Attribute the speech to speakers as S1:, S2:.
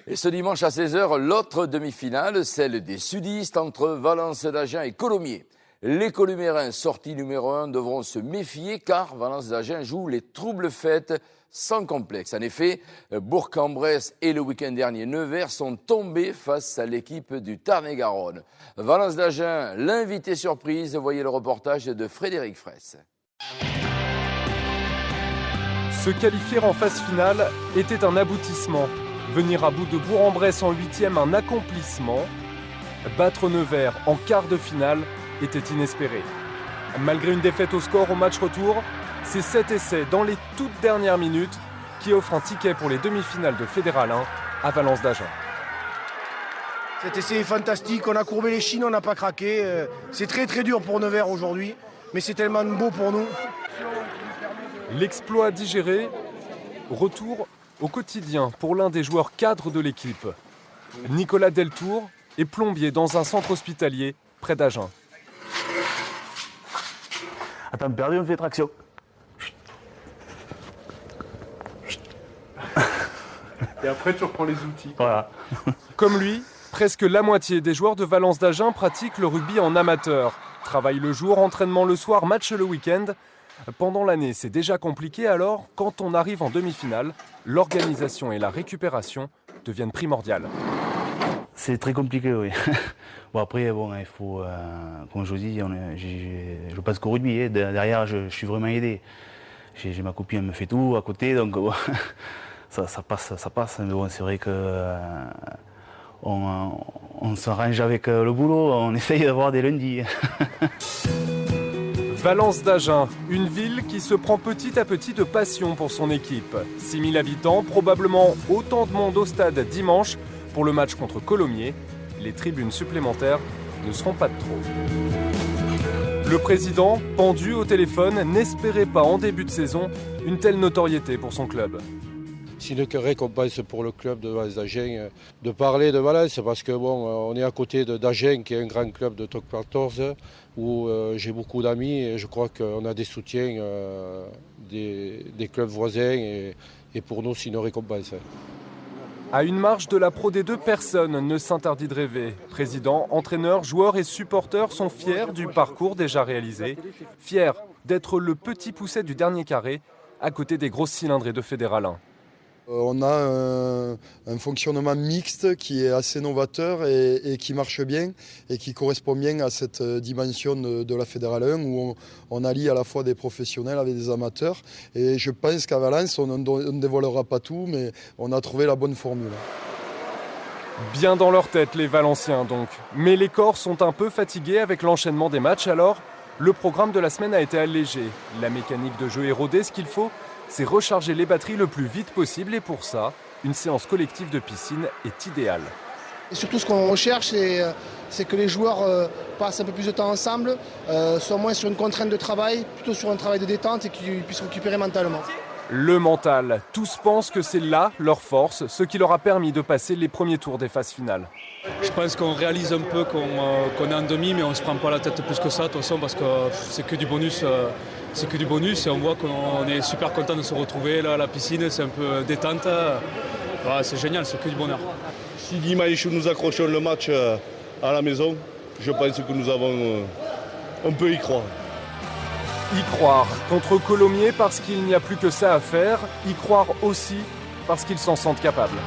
S1: Et ce dimanche à 16h, l'autre demi-finale, celle des sudistes entre Valence d'Agen et Colomiers. Les Colomiérins, sortis numéro 1, devront se méfier car Valence d'Agen joue les troubles fêtes sans complexe. En effet, Bourg-en-Bresse et le week-end dernier, Nevers sont tombés face à l'équipe du Tarn-et-Garonne. Valence d'Agen, l'invité surprise, voyez le reportage de Frédéric Fraisse.
S2: Se qualifier en phase finale était un aboutissement. Venir à bout de Bourg-en-Bresse en 8e, un accomplissement. Battre Nevers en quart de finale était inespéré. Malgré une défaite au score au match retour, c'est cet essai dans les toutes dernières minutes qui offre un ticket pour les demi-finales de Fédéral 1 à Valence d'Agen.
S3: Cet essai est fantastique, on a courbé les chines, on n'a pas craqué. C'est très très dur pour Nevers aujourd'hui, mais c'est tellement beau pour nous.
S2: L'exploit digéré, retour au quotidien pour l'un des joueurs cadres de l'équipe. Nicolas Deltour est plombier dans un centre hospitalier près d'Agen.
S4: À temps perdu, on fait traction.
S5: Et après, tu reprends les outils.
S4: Voilà.
S2: Comme lui, presque la moitié des joueurs de Valence d'Agen pratiquent le rugby en amateur. Travail le jour, entraînement le soir, match le week-end. Pendant l'année, c'est déjà compliqué, alors quand on arrive en demi-finale, l'organisation et la récupération deviennent primordiales.
S4: C'est très compliqué, oui. Bon, après, il faut, comme je vous dis, je pense qu'au rugby, derrière, je suis vraiment aidé. J'ai ma copine, elle me fait tout à côté, donc bon, ça passe. Mais bon, c'est vrai que on s'arrange avec le boulot, on essaye d'avoir des lundis.
S2: Valence d'Agen, une ville qui se prend petit à petit de passion pour son équipe. 6000 habitants, probablement autant de monde au stade dimanche pour le match contre Colomiers. Les tribunes supplémentaires ne seront pas de trop. Le président, pendu au téléphone, n'espérait pas en début de saison une telle notoriété pour son club.
S6: C'est une récompense pour le club de Valence d'Agen de parler de Valence parce que bon, on est à côté d'Agen qui est un grand club de Top 14 où j'ai beaucoup d'amis et je crois qu'on a des soutiens des clubs voisins et pour nous c'est une récompense.
S2: À une marche de la Pro D2, personne ne s'interdit de rêver. Président, entraîneurs, joueurs et supporters sont fiers du parcours déjà réalisé, fiers d'être le petit pousset du dernier carré à côté des grosses cylindrées de Fédéral 1.
S7: On a un fonctionnement mixte qui est assez novateur et qui marche bien et qui correspond bien à cette dimension de la Fédéral 1 où on allie à la fois des professionnels avec des amateurs. Et je pense qu'à Valence, on ne dévoilera pas tout, mais on a trouvé la bonne formule.
S2: Bien dans leur tête, les Valenciens donc. Mais les corps sont un peu fatigués avec l'enchaînement des matchs, alors le programme de la semaine a été allégé. La mécanique de jeu est rodée, ce qu'il faut, c'est recharger les batteries le plus vite possible et pour ça, une séance collective de piscine est idéale.
S3: Et surtout ce qu'on recherche, c'est que les joueurs passent un peu plus de temps ensemble, soient moins sur une contrainte de travail, plutôt sur un travail de détente et qu'ils puissent récupérer mentalement.
S2: Le mental, tous pensent que c'est là leur force, ce qui leur a permis de passer les premiers tours des phases finales.
S8: Je pense qu'on réalise un peu qu'on est en demi, mais on ne se prend pas la tête plus que ça, de toute façon, parce que c'est que du bonus. C'est que du bonus et on voit qu'on est super content de se retrouver là à la piscine, c'est un peu détente. Voilà, c'est génial, c'est que du bonheur.
S9: Si dimanche nous accrochons le match à la maison, je pense que nous avons on peut y croire.
S2: Y croire contre Colomiers parce qu'il n'y a plus que ça à faire, y croire aussi parce qu'ils s'en sentent capables.